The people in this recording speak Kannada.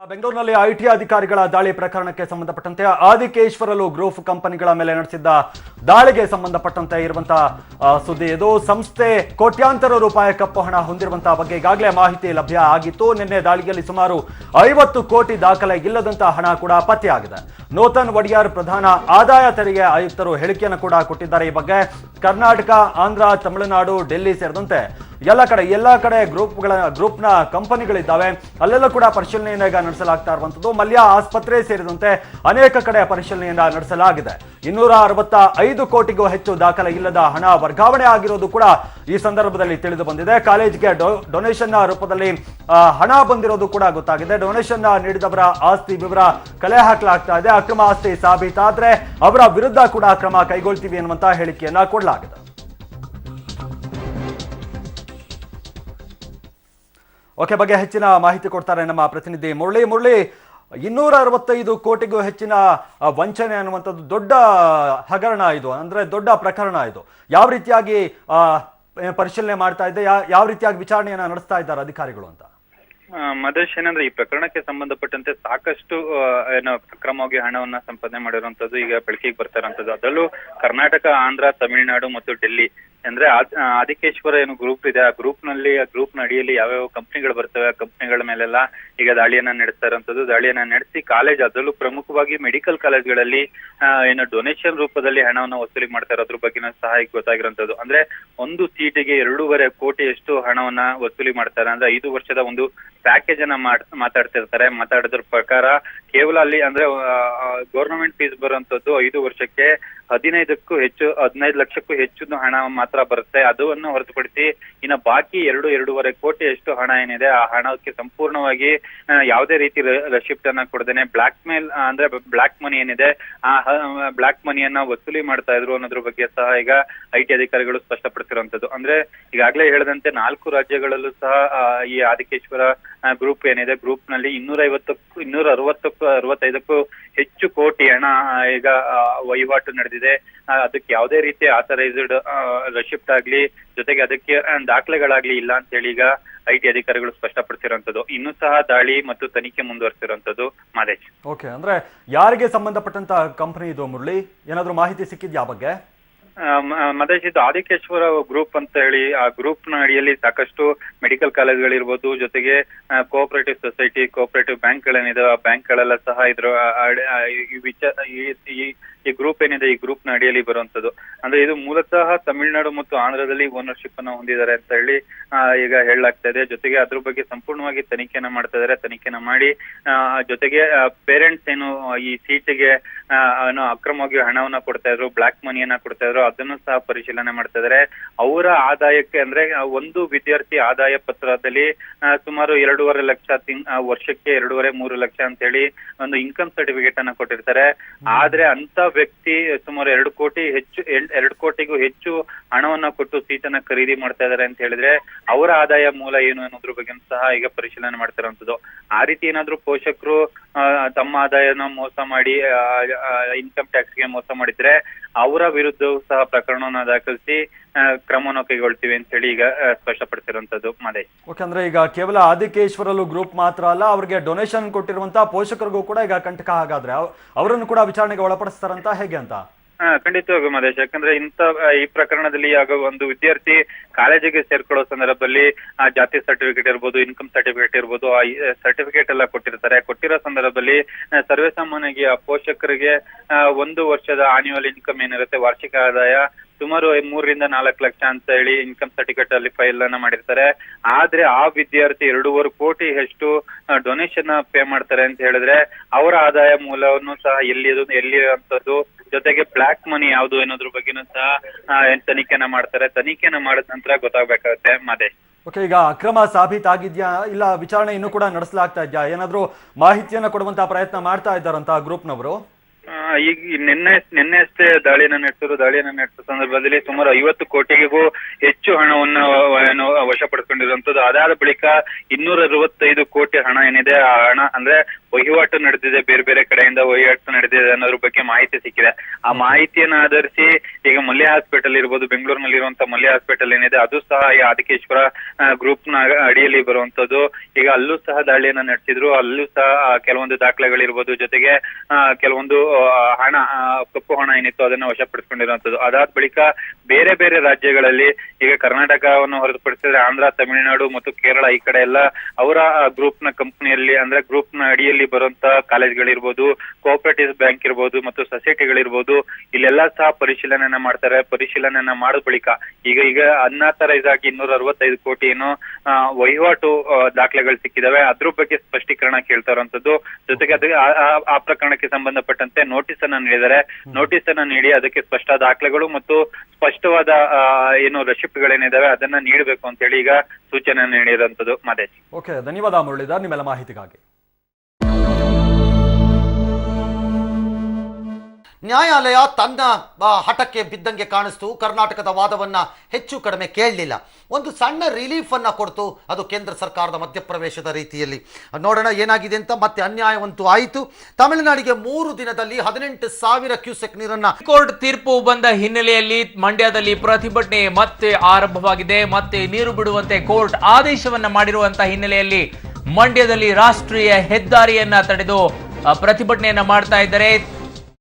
ಬೆಂಗಳೂರಿನಲ್ಲಿ ಐಟಿ ಅಧಿಕಾರಿಗಳ ದಾಳಿ ಪ್ರಕರಣಕ್ಕೆ ಸಂಬಂಧಪಟ್ಟಂತೆ ಆದಿಕೇಶ್ವರಲು ಗ್ರೂಪ್ ಕಂಪನಿಗಳ ಮೇಲೆ ನಡೆಸಿದ್ದ ದಾಳಿಗೆ ಸಂಬಂಧಪಟ್ಟಂತೆ ಇರುವಂತಹ ಸುದ್ದಿ ಇದು. ಸಂಸ್ಥೆ ಕೋಟ್ಯಾಂತರ ರೂಪಾಯಿ ಕಪ್ಪು ಹಣ ಹೊಂದಿರುವಂತಹ ಬಗ್ಗೆ ಈಗಾಗಲೇ ಮಾಹಿತಿ ಲಭ್ಯ ಆಗಿತ್ತು. ನಿನ್ನೆ ದಾಳಿಯಲ್ಲಿ ಸುಮಾರು 50 ಕೋಟಿ ದಾಖಲೆ ಇಲ್ಲದಂತಹ ಹಣ ಕೂಡ ಪತ್ತೆಯಾಗಿದೆ. ನೂತನ್ ವಡಿಯಾರ್ ಪ್ರಧಾನ ಆದಾಯ ತೆರಿಗೆ ಆಯುಕ್ತರು ಹೇಳಿಕೆಯನ್ನು ಕೂಡ ಕೊಟ್ಟಿದ್ದಾರೆ. ಈ ಬಗ್ಗೆ ಕರ್ನಾಟಕ, ಆಂಧ್ರ, ತಮಿಳುನಾಡು, ಡೆಲ್ಲಿ ಸೇರಿದಂತೆ ಎಲ್ಲ ಕಡೆ ಗ್ರೂಪ್ನ ಕಂಪನಿಗಳಿದ್ದಾವೆ. ಅಲ್ಲೆಲ್ಲ ಕೂಡ ಪರಿಶೀಲನೆಯನ್ನ ಈಗ ನಡೆಸಲಾಗ್ತಾ ಇರುವಂತದ್ದು. ಮಲ್ಯ ಆಸ್ಪತ್ರೆ ಸೇರಿದಂತೆ ಅನೇಕ ಕಡೆ ಪರಿಶೀಲನೆಯನ್ನ ನಡೆಸಲಾಗಿದೆ. 265 ಕೋಟಿಗೂ ಹೆಚ್ಚು ದಾಖಲೆ ಇಲ್ಲದ ಹಣ ವರ್ಗಾವಣೆ ಆಗಿರೋದು ಕೂಡ ಈ ಸಂದರ್ಭದಲ್ಲಿ ತಿಳಿದು ಬಂದಿದೆ. ಕಾಲೇಜ್ಗೆ ಡೊನೇಷನ್ ರೂಪದಲ್ಲಿ ಹಣ ಬಂದಿರೋದು ಕೂಡ ಗೊತ್ತಾಗಿದೆ. ಡೊನೇಷನ್ ನೀಡಿದವರ ಆಸ್ತಿ ವಿವರ ಕಲೆ ಹಾಕಲಾಗ್ತಾ ಇದೆ. ಅಕ್ರಮ ಆಸ್ತಿ ಸಾಬೀತಾದ್ರೆ ಅವರ ವಿರುದ್ಧ ಕೂಡ ಕ್ರಮ ಕೈಗೊಳ್ತೀವಿ ಎನ್ನುವಂತ ಹೇಳಿಕೆಯನ್ನ ಕೊಡಲಾಗಿದೆ. ಓಕೆ, ಬಗ್ಗೆ ಹೆಚ್ಚಿನ ಮಾಹಿತಿ ಕೊಡ್ತಾರೆ ನಮ್ಮ ಪ್ರತಿನಿಧಿ ಮುರಳಿ. 265 ಕೋಟಿಗೂ ಹೆಚ್ಚಿನ ವಂಚನೆ ಅನ್ನುವಂಥದ್ದು ದೊಡ್ಡ ಹಗರಣ ಇದು, ಅಂದ್ರೆ ದೊಡ್ಡ ಪ್ರಕರಣ ಇದು. ಯಾವ ರೀತಿಯಾಗಿ ಪರಿಶೀಲನೆ ಮಾಡ್ತಾ ಇದ್ದೆ, ಯಾವ ರೀತಿಯಾಗಿ ವಿಚಾರಣೆಯನ್ನ ನಡೆಸ್ತಾ ಇದ್ದಾರೆ ಅಧಿಕಾರಿಗಳು ಅಂತ? ಮದೇಶ್, ಏನಂದ್ರೆ ಈ ಪ್ರಕರಣಕ್ಕೆ ಸಂಬಂಧಪಟ್ಟಂತೆ ಸಾಕಷ್ಟು ಅಕ್ರಮವಾಗಿ ಹಣವನ್ನ ಸಂಪಾದನೆ ಮಾಡಿರುವಂತದ್ದು ಈಗ ಬೆಳಕಿಗೆ ಬರ್ತಾ ಇರುವಂತದ್ದು. ಅದರಲ್ಲೂ ಕರ್ನಾಟಕ, ಆಂಧ್ರ, ತಮಿಳುನಾಡು ಮತ್ತು ಡೆಲ್ಲಿ ಅಂದ್ರೆ ಆದಿಕೇಶ್ವರ ಏನು ಗ್ರೂಪ್ ಇದೆ, ಆ ಗ್ರೂಪ್ ನ ಅಡಿಯಲ್ಲಿ ಯಾವ್ಯಾವ ಕಂಪ್ನಿಗಳು ಬರ್ತವೆ, ಆ ಕಂಪ್ನಿಗಳ ಮೇಲೆಲ್ಲ ಈಗ ದಾಳಿಯನ್ನ ನಡೆಸ್ತಾ ಇರುವಂತದ್ದು. ದಾಳಿಯನ್ನ ನಡೆಸಿ ಕಾಲೇಜ್, ಅದರಲ್ಲೂ ಪ್ರಮುಖವಾಗಿ ಮೆಡಿಕಲ್ ಕಾಲೇಜ್ಗಳಲ್ಲಿ ಏನು ಡೊನೇಷನ್ ರೂಪದಲ್ಲಿ ಹಣವನ್ನ ವಸೂಲಿ ಮಾಡ್ತಾ ಇರೋದ್ರ ಬಗ್ಗೆ ಸಹ ಈಗ ಗೊತ್ತಾಗಿರುವಂತದ್ದು. ಅಂದ್ರೆ ಒಂದು ಸೀಟಿಗೆ 2.5 ಕೋಟಿಯಷ್ಟು ಹಣವನ್ನ ವಸೂಲಿ ಮಾಡ್ತಾರೆ. ಅಂದ್ರೆ 5 ವರ್ಷದ ಒಂದು ಪ್ಯಾಕೇಜ್ ಅನ್ನ ಮಾತಾಡೋದ್ರ ಪ್ರಕಾರ ಕೇವಲ ಅಲ್ಲಿ ಅಂದ್ರೆ ಗೌರ್ನಮೆಂಟ್ ಫೀಸ್ ಬರುವಂತದ್ದು 5 ವರ್ಷಕ್ಕೆ 15 ಲಕ್ಷಕ್ಕೂ ಹೆಚ್ಚು ಹಣ ಮಾತ್ರ ಬರುತ್ತೆ. ಅದನ್ನು ಹೊರತುಪಡಿಸಿ ಇನ್ನ ಬಾಕಿ 2.5 ಕೋಟಿಯಷ್ಟು ಹಣ ಏನಿದೆ, ಆ ಹಣಕ್ಕೆ ಸಂಪೂರ್ಣವಾಗಿ ಯಾವುದೇ ರೀತಿ ರೆಸಿಪ್ಟ್ ಅನ್ನ ಕೊಡದೇನೆ ಬ್ಲಾಕ್ ಮನಿ ಏನಿದೆ, ಆ ಬ್ಲಾಕ್ ಮನಿಯನ್ನ ವಸೂಲಿ ಮಾಡ್ತಾ ಇದ್ರು ಅನ್ನೋದ್ರ ಬಗ್ಗೆ ಸಹ ಈಗ ಐಟಿ ಅಧಿಕಾರಿಗಳು ಸ್ಪಷ್ಟಪಡಿಸಿರುವಂತದ್ದು. ಅಂದ್ರೆ ಈಗಾಗಲೇ ಹೇಳಿದಂತೆ 4 ರಾಜ್ಯಗಳಲ್ಲೂ ಸಹ ಈ ಆದಿಕೇಶ್ವರ ಗ್ರೂಪ್ ಏನಿದೆ, ಗ್ರೂಪ್ ನಲ್ಲಿ 265ಕ್ಕೂ ಹೆಚ್ಚು ಕೋಟಿ ಹಣ ಈಗ ವಹಿವಾಟು ನಡೆದಿದೆ. ಅದಕ್ಕೆ ಯಾವುದೇ ರೀತಿ ಆಥರೈಸ್ಡ್ ರೆಸಿಪ್ಟ್ ಆಗ್ಲಿ, ಜೊತೆಗೆ ಅದಕ್ಕೆ ದಾಖಲೆಗಳಾಗ್ಲಿ ಇಲ್ಲ ಅಂತ ಹೇಳಿ ಈಗ ಐಟಿ ಅಧಿಕಾರಿಗಳು ಸ್ಪಷ್ಟಪಡಿಸಿರುವಂತದ್ದು. ಇನ್ನೂ ಸಹ ದಾಳಿ ಮತ್ತು ತನಿಖೆ ಮುಂದುವರಿಸಿರುವಂತದ್ದು. ಮಾದೇಶ್, ಓಕೆ, ಅಂದ್ರೆ ಯಾರಿಗೆ ಸಂಬಂಧಪಟ್ಟಂತ ಕಂಪನಿ ಇದು ಮುರಳಿ? ಏನಾದ್ರು ಮಾಹಿತಿ ಸಿಕ್ಕಿದ್ಯಾ ಬಗ್ಗೆ? ಮದೇಶ್, ಇದು ಆದಿಕೇಶ್ವರ ಗ್ರೂಪ್ ಅಂತ ಹೇಳಿ ಆ ಗ್ರೂಪ್ ನ ಅಡಿಯಲ್ಲಿ ಸಾಕಷ್ಟು ಮೆಡಿಕಲ್ ಕಾಲೇಜ್ಗಳಿರ್ಬೋದು, ಜೊತೆಗೆ ಕೋಆಪರೇಟಿವ್ ಸೊಸೈಟಿ, ಕೋಆಪರೇಟಿವ್ ಬ್ಯಾಂಕ್ಗಳೇನಿದೆ, ಆ ಬ್ಯಾಂಕ್ಗಳೆಲ್ಲ ಸಹ ಇದ್ರ ಈ ಗ್ರೂಪ್ ಏನಿದೆ, ಈ ಗ್ರೂಪ್ ನ ಅಡಿಯಲ್ಲಿ ಬರುವಂತದ್ದು. ಅಂದ್ರೆ ಇದು ಮೂಲತಃ ತಮಿಳುನಾಡು ಮತ್ತು ಆಂಧ್ರದಲ್ಲಿ ಓನರ್ಶಿಪ್ ಅನ್ನ ಹೊಂದಿದ್ದಾರೆ ಅಂತ ಹೇಳಿ ಈಗ ಹೇಳಲಾಗ್ತಾ ಇದೆ. ಜೊತೆಗೆ ಅದ್ರ ಬಗ್ಗೆ ಸಂಪೂರ್ಣವಾಗಿ ತನಿಖೆನ ಮಾಡ್ತಾ ಇದ್ದಾರೆ. ತನಿಖೆನ ಮಾಡಿ ಜೊತೆಗೆ ಪೇರೆಂಟ್ಸ್ ಏನು ಈ ಸೀಟಿಗೆ ಅಕ್ರಮವಾಗಿ ಹಣವನ್ನ ಕೊಡ್ತಾ ಇದ್ರು, ಬ್ಲಾಕ್ ಮನಿಯನ್ನ ಕೊಡ್ತಾ ಇದ್ರು, ಅದನ್ನು ಸಹ ಪರಿಶೀಲನೆ ಮಾಡ್ತಾ ಇದ್ದಾರೆ. ಅವರ ಆದಾಯಕ್ಕೆ ಅಂದ್ರೆ ಒಂದು ವಿದ್ಯಾರ್ಥಿ ಆದಾಯ ಪತ್ರದಲ್ಲಿ ಸುಮಾರು 2.5 ಲಕ್ಷ, ವರ್ಷಕ್ಕೆ 2.5-3 ಲಕ್ಷ ಅಂತ ಹೇಳಿ ಒಂದು ಇನ್ಕಮ್ ಸರ್ಟಿಫಿಕೇಟ್ ಅನ್ನ ಕೊಟ್ಟಿರ್ತಾರೆ. ಆದ್ರೆ ಅಂತ ವ್ಯಕ್ತಿ ಸುಮಾರು 2 ಕೋಟಿಗೂ ಹೆಚ್ಚು ಹಣವನ್ನ ಕೊಟ್ಟು ಸೀಟನ್ನ ಖರೀದಿ ಮಾಡ್ತಾ ಇದಾರೆ ಅಂತ ಹೇಳಿದ್ರೆ ಅವರ ಆದಾಯ ಮೂಲ ಏನು ಅನ್ನೋದ್ರ ಬಗ್ಗೆ ಸಹ ಈಗ ಪರಿಶೀಲನೆ ಮಾಡ್ತಿರುವಂತದ್ದು. ಆ ರೀತಿ ಏನಾದ್ರು ಪೋಷಕರು ತಮ್ಮ ಆದಾಯನ ಮೋಸ ಮಾಡಿ ಇನ್ಕಮ್ ಟ್ಯಾಕ್ಸ್ಗೆ ಮೋಸ ಮಾಡಿದ್ರೆ ಅವರ ವಿರುದ್ಧವೂ ಸಹ ಪ್ರಕರಣವನ್ನ ದಾಖಲಿಸಿ ಕ್ರಮವನ್ನು ಕೈಗೊಳ್ತೀವಿ ಅಂತ ಹೇಳಿ ಈಗ ಸ್ಪಷ್ಟಪಡಿಸಿರುವಂತದ್ದು. ಮದೇಶ್, ಓಕೆ, ಅಂದ್ರೆ ಈಗ ಕೇವಲ ಆದಿಕೇಶ್ವರಲು ಗ್ರೂಪ್ ಮಾತ್ರ ಅಲ್ಲ, ಅವರಿಗೆ ಡೊನೇಷನ್ ಕೊಟ್ಟಿರುವಂತಹ ಪೋಷಕರಿಗೂ ಕೂಡ ಈಗ ಕಂಟಕ. ಹಾಗಾದ್ರೆ ಅವರನ್ನು ಕೂಡ ವಿಚಾರಣೆಗೆ ಒಳಪಡಿಸ್ತಾರಂತ ಹೇಗೆ ಅಂತ? ಖಂಡಿತವಾಗೂ ಮದೇಶ್, ಯಾಕಂದ್ರೆ ಈ ಪ್ರಕರಣದಲ್ಲಿ ಆಗ ಒಂದು ವಿದ್ಯಾರ್ಥಿ ಕಾಲೇಜಿಗೆ ಸೇರ್ಕೊಳ್ಳೋ ಸಂದರ್ಭದಲ್ಲಿ ಜಾತಿ ಸರ್ಟಿಫಿಕೇಟ್ ಇರ್ಬೋದು, ಇನ್ಕಮ್ ಸರ್ಟಿಫಿಕೇಟ್ ಇರ್ಬೋದು, ಆ ಸರ್ಟಿಫಿಕೇಟ್ ಎಲ್ಲ ಕೊಟ್ಟಿರ್ತಾರೆ. ಕೊಟ್ಟಿರೋ ಸಂದರ್ಭದಲ್ಲಿ ಸರ್ವೇ ಸಾಮಾನ್ಯವಾಗಿ ಆ ಪೋಷಕರಿಗೆ 1 ವರ್ಷದ ಆನ್ಯುವಲ್ ಇನ್ಕಮ್ ಏನಿರುತ್ತೆ, ವಾರ್ಷಿಕ ಆದಾಯ ಸುಮಾರು 3-4 ಲಕ್ಷ ಅಂತ ಹೇಳಿ ಇನ್ಕಮ್ ಸರ್ಟಿಫಿಕೇಟ್ ಅಲ್ಲಿ ಫೈಲ್ ಅನ್ನ ಮಾಡಿರ್ತಾರೆ. ಆದ್ರೆ ಆ ವಿದ್ಯಾರ್ಥಿ 2.5 ಕೋಟಿ ಎಷ್ಟು ಡೊನೇಷನ್ ಪೇ ಮಾಡ್ತಾರೆ ಅಂತ ಹೇಳಿದ್ರೆ ಅವರ ಆದಾಯ ಮೂಲವನ್ನು ಸಹ ಎಲ್ಲಿರುವಂತದ್ದು, ಜೊತೆಗೆ ಬ್ಲಾಕ್ ಮನಿ ಯಾವುದು ಅನ್ನೋದ್ರ ಬಗ್ಗೆನೂ ಸಹ ತನಿಖೆನ ಮಾಡ್ತಾರೆ. ತನಿಖೆನ ಮಾಡಿದ ನಂತರ ಗೊತ್ತಾಗಬೇಕಾಗುತ್ತೆ. ಮದೇಶ್, ಓಕೆ, ಈಗ ಅಕ್ರಮ ಸಾಬೀತಾಗಿದ್ಯಾ ಇಲ್ಲ ವಿಚಾರಣೆ ಇನ್ನೂ ಕೂಡ ನಡೆಸಲಾಗ್ತಾ ಇದ್ಯಾ? ಏನಾದ್ರು ಮಾಹಿತಿಯನ್ನ ಕೊಡುವಂತಹ ಪ್ರಯತ್ನ ಮಾಡ್ತಾ ಇದ್ದಾರಂತ ಗ್ರೂಪ್ನವರು? ಈಗ ನಿನ್ನೆ ಅಷ್ಟೇ ದಾಳಿಯನ್ನ ನಡೆಸಿದ ಸಂದರ್ಭದಲ್ಲಿ ಸುಮಾರು 50 ಕೋಟಿಗೂ ಹೆಚ್ಚು ಹಣವನ್ನು ವಶಪಡಿಸಿಕೊಂಡಿರುವಂತದ್ದು. ಅದಾದ ಬಳಿಕ 265 ಕೋಟಿ ಹಣ ಏನಿದೆ, ಆ ಹಣ ಅಂದ್ರೆ ವಹಿವಾಟು ನಡೆದಿದೆ, ಬೇರೆ ಬೇರೆ ಕಡೆಯಿಂದ ವಹಿವಾಟು ನಡೆದಿದೆ ಅನ್ನೋದ್ರ ಬಗ್ಗೆ ಮಾಹಿತಿ ಸಿಕ್ಕಿದೆ. ಆ ಮಾಹಿತಿಯನ್ನ ಆಧರಿಸಿ ಈಗ ಮಲ್ಯ ಹಾಸ್ಪಿಟಲ್ ಇರ್ಬೋದು, ಬೆಂಗಳೂರಿನಲ್ಲಿರುವಂತಹ ಮಲ್ಯ ಹಾಸ್ಪಿಟಲ್ ಏನಿದೆ ಅದು ಸಹ ಈ ಆದಿಕೇಶ್ವರ ಗ್ರೂಪ್ ನ ಅಡಿಯಲ್ಲಿ ಬರುವಂತದ್ದು. ಈಗ ಅಲ್ಲೂ ಸಹ ದಾಳಿಯನ್ನ ನಡೆಸಿದ್ರು. ಅಲ್ಲೂ ಸಹ ಕೆಲವೊಂದು ದಾಖಲೆಗಳಿರ್ಬೋದು, ಜೊತೆಗೆ ಕೆಲವೊಂದು ಹಣ, ಕಪ್ಪು ಹಣ ಏನಿತ್ತು ಅದನ್ನ ವಶಪಡಿಸಿಕೊಂಡಿರುವಂತದ್ದು. ಅದಾದ ಬಳಿಕ ಬೇರೆ ಬೇರೆ ರಾಜ್ಯಗಳಲ್ಲಿ, ಈಗ ಕರ್ನಾಟಕವನ್ನು ಹೊರತುಪಡಿಸಿದ್ರೆ ಆಂಧ್ರ, ತಮಿಳುನಾಡು ಮತ್ತು ಕೇರಳ ಈ ಕಡೆ ಎಲ್ಲ ಅವರ ಗ್ರೂಪ್ ನ ಕಂಪನಿಯಲ್ಲಿ ಅಂದ್ರೆ ಗ್ರೂಪ್ ನ ಅಡಿಯಲ್ಲಿ ಬರುವಂತ ಕಾಲೇಜ್ಗಳಿರ್ಬೋದು, ಕೋಆಪರೇಟಿವ್ ಬ್ಯಾಂಕ್ ಇರ್ಬೋದು ಮತ್ತು ಸೊಸೈಟಿಗಳಿರ್ಬೋದು, ಇಲ್ಲೆಲ್ಲ ಸಹ ಪರಿಶೀಲನೆಯನ್ನ ಮಾಡ್ತಾರೆ. ಪರಿಶೀಲನೆಯನ್ನ ಮಾಡಿದ ಬಳಿಕ ಈಗ ಅನ್ಆಥರೈಸ್ ಆಗಿ 265 ಕೋಟಿ ಏನು ವಹಿವಾಟು ದಾಖಲೆಗಳು ಸಿಕ್ಕಿದಾವೆ, ಅದ್ರ ಬಗ್ಗೆ ಸ್ಪಷ್ಟೀಕರಣ ಕೇಳ್ತಾ ಇರುವಂತದ್ದು. ಜೊತೆಗೆ ಅದು ಆ ಪ್ರಕರಣಕ್ಕೆ ಸಂಬಂಧಪಟ್ಟಂತೆ ನೋಟಿಸ್ ಅನ್ನ ನೀಡಿದ್ದಾರೆ. ನೋಟಿಸ್ ಅನ್ನ ನೀಡಿ ಅದಕ್ಕೆ ಸ್ಪಷ್ಟ ದಾಖಲೆಗಳು ಮತ್ತು ಸ್ಪಷ್ಟವಾದ ಏನು ರೆಸಿಪ್ಟ್ಗಳೇನಿದಾವೆ ಅದನ್ನ ನೀಡಬೇಕು ಅಂತ ಹೇಳಿ ಈಗ ಸೂಚನೆ ನೀಡಿರುವಂತದ್ದು. ಮಹೇಶ್. ಓಕೆ, ಧನ್ಯವಾದ ಮುರಳೀಧರ್ ನಿಮ್ಮೆಲ್ಲ ಮಾಹಿತಿಗಾಗಿ. ನ್ಯಾಯಾಲಯ ತನ್ನ ಹಠಕ್ಕೆ ಬಿದ್ದಂಗೆ ಕಾಣಿಸ್ತು. ಕರ್ನಾಟಕದ ವಾದವನ್ನು ಹೆಚ್ಚು ಕಡಿಮೆ ಕೇಳಲಿಲ್ಲ. ಒಂದು ಸಣ್ಣ ರಿಲೀಫನ್ನು ಕೊಡ್ತು, ಅದು ಕೇಂದ್ರ ಸರ್ಕಾರದ ಮಧ್ಯಪ್ರವೇಶದ ರೀತಿಯಲ್ಲಿ. ನೋಡೋಣ ಏನಾಗಿದೆ ಅಂತ. ಮತ್ತೆ ಅನ್ಯಾಯವಂತೂ ಆಯಿತು. ತಮಿಳುನಾಡಿಗೆ 3 ದಿನದಲ್ಲಿ 18,000 ಕ್ಯೂಸೆಕ್ ನೀರನ್ನು. ಕೋರ್ಟ್ ತೀರ್ಪು ಬಂದ ಹಿನ್ನೆಲೆಯಲ್ಲಿ ಮಂಡ್ಯದಲ್ಲಿ ಪ್ರತಿಭಟನೆ ಮತ್ತೆ ಆರಂಭವಾಗಿದೆ. ಮತ್ತೆ ನೀರು ಬಿಡುವಂತೆ ಕೋರ್ಟ್ ಆದೇಶವನ್ನ ಮಾಡಿರುವಂತಹ ಹಿನ್ನೆಲೆಯಲ್ಲಿ ಮಂಡ್ಯದಲ್ಲಿ ರಾಷ್ಟ್ರೀಯ ಹೆದ್ದಾರಿಯನ್ನ ತಡೆದು ಪ್ರತಿಭಟನೆಯನ್ನ ಮಾಡ್ತಾ ಇದ್ದಾರೆ.